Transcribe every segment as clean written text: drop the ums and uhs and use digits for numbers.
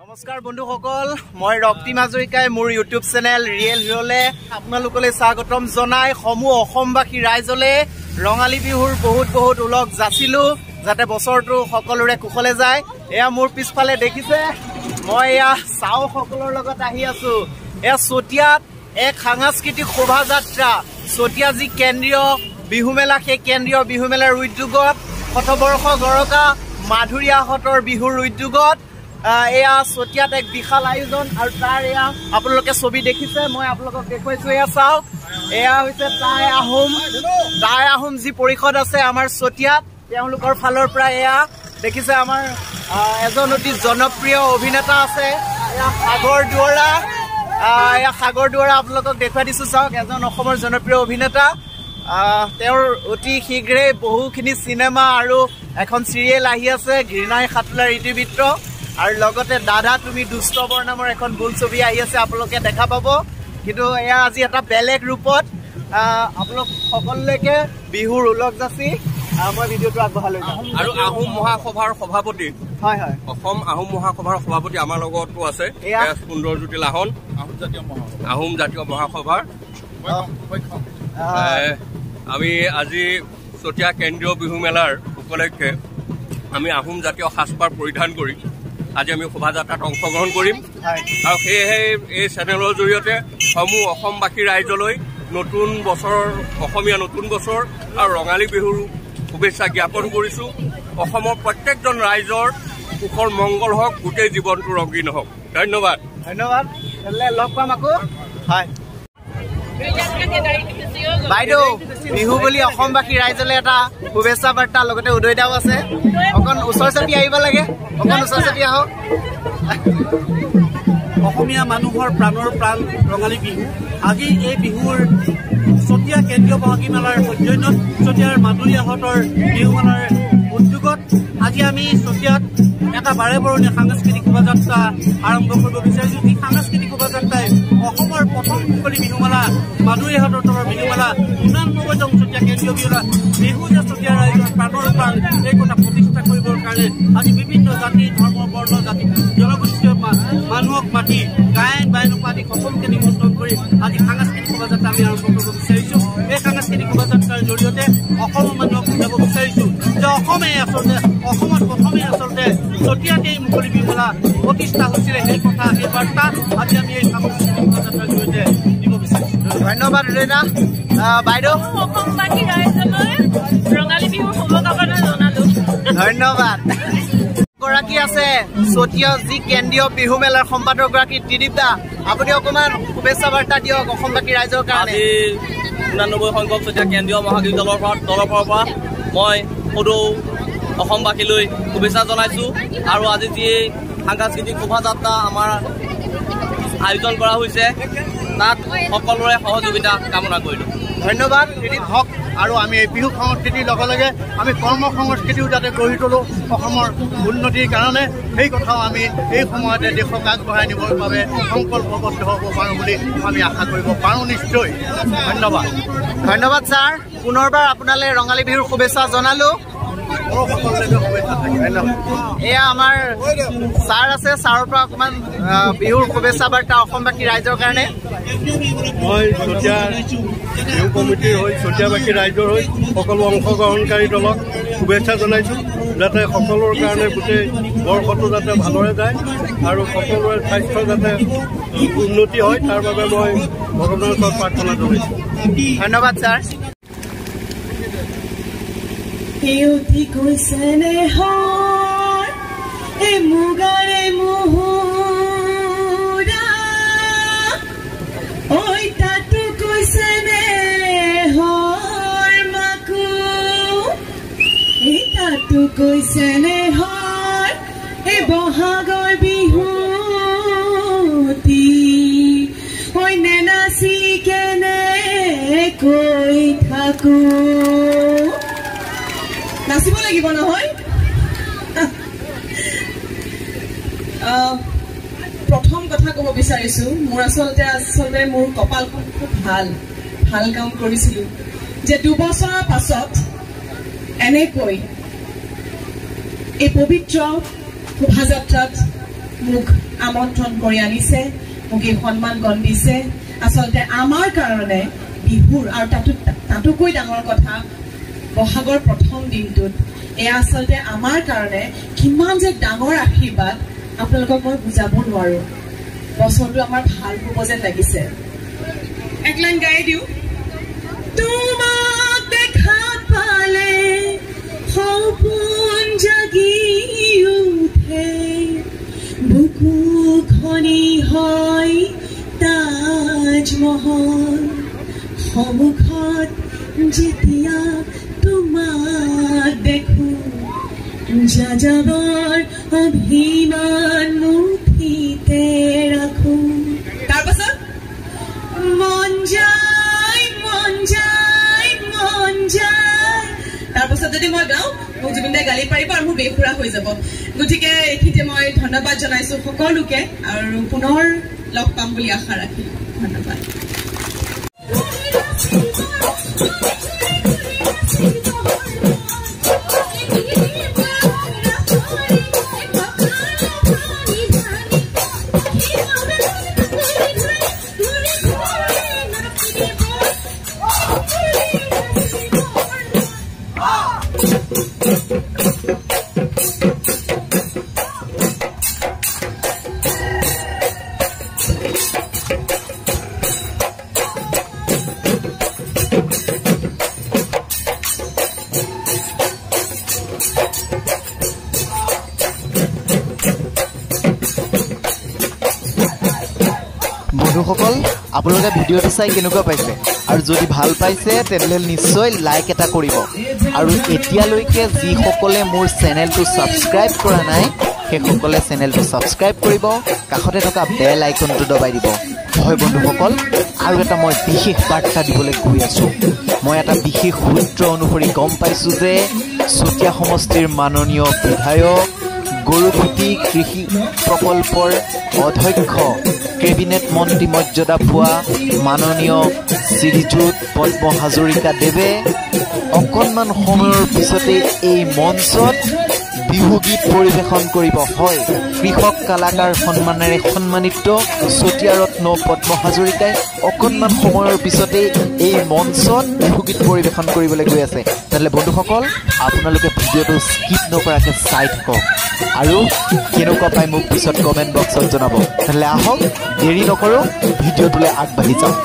নমস্কাৰ বন্ধুসকল, মই ৰক্তিম হাজৰিকাই মোৰ ইউটিউব চেনেল ৰিয়েল হিৰ'লে আপোনালোকলৈ স্বাগতম জনাই সমূহ অসমবাসী ৰাইজলৈ ৰঙালী বিহুৰ বহুত উলগ যাচিলো যাতে বছৰটো সকলোৰে কুশলে যায়। এয়া মোৰ পিছফালে দেখিছে, মই এয়া চাও সকলৰ লগত আহি আছো। এয়া চতিয়াত এক সাংস্কৃতিক শোভাযাত্ৰা, চতিয়া যি কেন্দ্ৰীয় বিহু মেলা, সেই কেন্দ্ৰীয় বিহু মেলাৰ উদ্যোগত শতবৰ্ষ গৰকা মাধুৰীয়াহঁতৰ বিহুৰ উদ্যোগত এয়া চতিয়াত এক বিশাল আয়োজন। আৰু তাৰ এয়া আপোনালোকে ছবি দেখিছে, মই আপোনালোকক দেখুৱাইছো। এয়া চাওক, এয়া হৈছে টাই আহোম যি পৰিষদ আছে আমাৰ চতিয়াত, তেওঁলোকৰ ফালৰ পৰা এয়া দেখিছে আমাৰ এজন অতি জনপ্ৰিয় অভিনেতা আছে, এয়া সাগৰ দুৱৰা আপোনালোকক দেখুৱাই দিছো। চাওক, এজন অসমৰ জনপ্ৰিয় অভিনেতা, তেওঁৰ অতি শীঘ্ৰে বহুখিনি চিনেমা আৰু এখন চিৰিয়েল আহি আছে, ঘৃণাই সাতোলাৰ ইতিবৃত্ত, আৰু লগতে দাদা তুমি দুষ্টবৰ নামৰ এখন বোলছবি আহি আছে, আপোনালোকে দেখা পাব। কিন্তু এয়া আজি এটা বেলেগ ৰূপত আপোনালোক সকলোলৈকে বিহুৰ উলগ যাচি মই ভিডিঅ'টো আগবঢ়াই লৈ যাম। আৰু আহোম মহাসভাৰ সভাপতি, হয় অসম আহোম মহাসভাৰ সভাপতি আমাৰ লগতো আছে, সুন্দৰজ্যোতি লাহন, আহোম জাতীয় মহাসভাৰ। আমি আজি চতিয়া কেন্দ্ৰীয় বিহু মেলাৰ উপলক্ষে আমি আহোম জাতীয় সাজপাৰ পৰিধান কৰি আজি আমি শোভাযাত্ৰাত অংশগ্ৰহণ কৰিম। আৰু সেয়েহে এই চেনেলৰ জৰিয়তে সমূহ অসমবাসী ৰাইজলৈ নতুন বছৰৰ অসমীয়া নতুন বছৰ আৰু ৰঙালী বিহুৰ শুভেচ্ছা জ্ঞাপন কৰিছো। অসমৰ প্ৰত্যেকজন ৰাইজৰ সুখৰ মংগল হওক, গোটেই জীৱনটো ৰঙীন হওক। ধন্যবাদ। লগ পাম আকৌ। হয় বাইদেউ, বিহু বুলি অসমবাসী ৰাইজলৈ এটা শুভেচ্ছা বাৰ্তা, লগতে উদয়দাও আছে। অকণ ওচৰ চাপি আহিব লাগে, অকণ ওচৰ চাপি আহক। অসমীয়া মানুহৰ প্ৰাণৰ প্ৰাণ ৰঙালী বিহু। আজি এই বিহুৰ চতিয়া কেন্দ্ৰীয় বহাগী মেলাৰ সৌজন্যত চতিয়াৰ মাধুৰীয়াহঁতৰ বিহু মেলাৰ উদ্যোগত আজি আমি চতিয়াত এটা বাৰেবৰণীয়া সাংস্কৃতিক শোভাযাত্ৰা আৰম্ভ কৰিব বিচাৰিছো। যি সাংস্কৃতিক শোভাযাত্ৰাই অসমৰ প্ৰথম মুকলি বিহু মেলা, মাধুৰীয়াহঁতৰ তলৰ বিহু মেলা, 89তম চতিয়া কেন্দ্ৰীয় বিহু মেলা, বিহু যে চতিয়া ৰাইজৰ প্ৰাণৰ প্ৰাণ, এই কথা প্ৰতিষ্ঠা কৰিবৰ কাৰণে আজি বিভিন্ন জাতি ধৰ্ম বৰ্ণ জাতি জনগোষ্ঠীয় মানুহক মাতি গায়ন বায়নক আদি সকলোকে নিমন্ত্ৰণ কৰি আজি সাংস্কৃতিক শোভাযাত্ৰা আমি আৰম্ভ কৰিব বিচাৰিছো। এই সাংস্কৃতিক শোভাযাত্ৰাৰ জৰিয়তে অসমৰ মানুহক বুজাব বিচাৰিছো যে অসমত প্ৰথমেই আচলতে চতিয়াতেই মুকলি বিহু মেলা প্ৰতিষ্ঠা হৈছিলে। সেই কথা, সেই বাৰ্তা আজি আমি এই সাংস্কৃতিক শোভাযাত্ৰাৰ জৰিয়তে দিব বিচাৰিছো। ধন্যবাদ ৰীনা। বাইদেউ, অসমবাসী ৰাইজলৈ ৰঙালী বিহুৰ শুভকামনা জনালো। ধন্যবাদ। গৰাকী আছে চতিয়া যি কেন্দ্ৰীয় বিহু মেলাৰ সম্পাদক গৰাকী ত্ৰিদীপ দা, আপুনি অকণমান শুভেচ্ছা বাৰ্তা দিয়ক অসমবাসী ৰাইজৰ কাৰণে। 89 সংখ্যক চতিয়া কেন্দ্ৰীয় মহাগীত দলৰ পৰা মই সদৌ অসমবাসীলৈ শুভেচ্ছা জনাইছো। আৰু আজি যি সাংস্কৃতিক শোভাযাত্ৰা আমাৰ আয়োজন কৰা হৈছে, তাত সকলোৰে সহযোগিতা কামনা কৰিলো। ধন্যবাদ ত্ৰিদীপ হওক। আৰু আমি এই বিহু সংস্কৃতিৰ লগে লগে আমি কৰ্ম সংস্কৃতিও যাতে গঢ়ি তোলোঁ অসমৰ উন্নতিৰ কাৰণে, সেই কথাও আমি এই সময়তে দেশক আগবঢ়াই নিবৰ বাবে সংকল্পবদ্ধ হ'ব পাৰোঁ বুলি আমি আশা কৰিব পাৰোঁ নিশ্চয়। ধন্যবাদ ছাৰ, পুনৰবাৰ আপোনালৈ ৰঙালী বিহুৰ শুভেচ্ছা জনালোঁ। এয়া আমাৰ ছাৰ আছে, ছাৰৰ পৰা অকণমান বিহুৰ শুভেচ্ছা বাৰ্তা অসমবাসী ৰাইজৰ কাৰণে। মই চতিয়াৰ বিহু কমিটিৰ হৈ চতিয়াবাসী ৰাইজৰ হৈ সকলো অংশগ্ৰহণকাৰী দলক শুভেচ্ছা জনাইছোঁ, যাতে সকলোৰে কাৰণে গোটেই বৰ্ষটো যাতে ভালদৰে যায় আৰু সকলোৰে স্বাস্থ্য যাতে উন্নতি হয়, তাৰ বাবে মই ভগৱানৰ ওচৰত প্ৰাৰ্থনা জনাইছোঁ। ধন্যবাদ ছাৰ। এউতি কৈছে নেহৰ এ মুগাৰে মুহুৰা, ঐ তাতো কৈছে নেহৰ মাকো, এই তাতো কৈছে নেহৰ এ বহাগৰ বিহুতি, ঐ নেনাচি কেনে কৈ থাকো। নাচিব লাগিব নহয়। প্ৰথম কথা ক'ব বিচাৰিছো, মোৰ আচলতে মোৰ কপালখন খুব ভাল কাম কৰিছিলো যে 2 বছৰৰ পাছত এনেকৈ এই পবিত্ৰ শোভাযাত্ৰাত মোক আমন্ত্ৰণ কৰি আনিছে, মোক এই সন্মান গণ দিছে। আচলতে আমাৰ কাৰণে বিহুৰ আৰু তাতোকৈ ডাঙৰ কথা বহাগৰ প্ৰথম দিনটোত এয়া আচলতে আমাৰ কাৰণে কিমান যে ডাঙৰ আশীৰ্বাদ আপোনালোকক মই বুজাব নোৱাৰো। বছৰটো আমাৰ ভাল হ'ব যেন লাগিছে। এক লাইন গাই দিওঁ। তোমাক দেখা পালে সপোন জাগি উঠে, বুকুখনি হয় তাজমহল, সন্মুখত যেতিয়া তোমাক দেখো, যাযাবৰ অভিমান মুঠিতে ৰাখো। তাৰপাছত মন যায় মন যায় মন যায়। তাৰপাছত যদি মই গাওঁ মোক জুবিন দাই গালি পাৰিব আৰু মোৰ বেসুৰা হৈ যাব। গতিকে এইখিনিতে মই ধন্যবাদ জনাইছো সকলোকে আৰু পুনৰ লগ পাম বুলি আশা ৰাখিলো। ধন্যবাদ। বন্ধুসকল, আপোনালোকে ভিডিঅ'টো চাই কেনেকুৱা পাইছে? আৰু যদি ভাল পাইছে তেনেহ'লে নিশ্চয় লাইক এটা কৰিব। আৰু এতিয়ালৈকে যিসকলে মোৰ চেনেলটো ছাবস্ক্ৰাইব কৰা নাই সেইসকলে চেনেলটো ছাবস্ক্ৰাইব কৰিব, কাষতে থকা বেল আইকনটো দবাই দিব। হয় বন্ধুসকল, আৰু এটা মই বিশেষ বাৰ্তা দিবলৈ গৈ আছোঁ। মই এটা বিশেষ সূত্ৰ অনুসৰি গম পাইছোঁ যে চতিয়া সমষ্টিৰ মাননীয় বিধায়ক, গৰুকুটি কৃষি প্ৰকল্পৰ অধ্যক্ষ, কেবিনেট মন্ত্ৰী মৰ্যাদা পোৱা মাননীয় শ্ৰীযুত পদ্ম হাজৰিকা দেৱে অকণমান সময়ৰ পিছতে এই মঞ্চত বিহুগীত পৰিৱেশন কৰিব। হয়, কৃষক কালাকাৰ সন্মানেৰে সন্মানিত চতিয়া ৰত্ন পদ্ম হাজৰিকাই অকণমান সময়ৰ পিছতে এই মঞ্চত বিহুগীত পৰিৱেশন কৰিবলৈ গৈ আছে। তেনেহ'লে বন্ধুসকল, আপোনালোকে ভিডিঅ'টো স্কিপ নকৰাকৈ চাই থাকক আৰু কেনেকুৱা পাই মোক পিছত কমেণ্ট বক্সত জনাব। তেনেহ'লে আহক, দেৰি নকৰোঁ, ভিডিঅ'টোলৈ আগবাঢ়ি যাওঁ।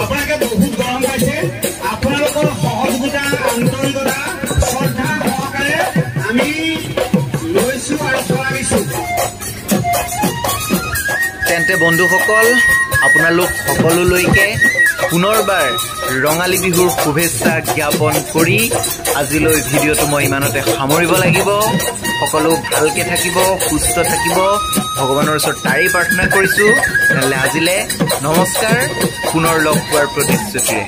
আপোনালোকে বহুত গৰম পাইছে আপোনালোকৰ সহযোগিতা আন্তৰিকতা শ্ৰদ্ধা সহকাৰে আমি লৈছো আৰু চলাইছো। তেন্তে বন্ধুসকল আপোনালোক সকলোলৈকে পুনৰবাৰ ৰঙালী বিহুৰ শুভেচ্ছা জ্ঞাপন কৰি আজিলৈ ভিডিঅ'টো মই ইমানতে সামৰিব লাগিব। সকলো ভালকে থাকিব, সুস্থ থাকিব, ভগৱানৰ ওচৰত তাৰেই প্ৰাৰ্থনা কৰিছোঁ। তেনেহ'লে আজিলৈ নমস্কাৰ, পুনৰ লগ পোৱাৰ প্ৰতিশ্ৰুতিৰে।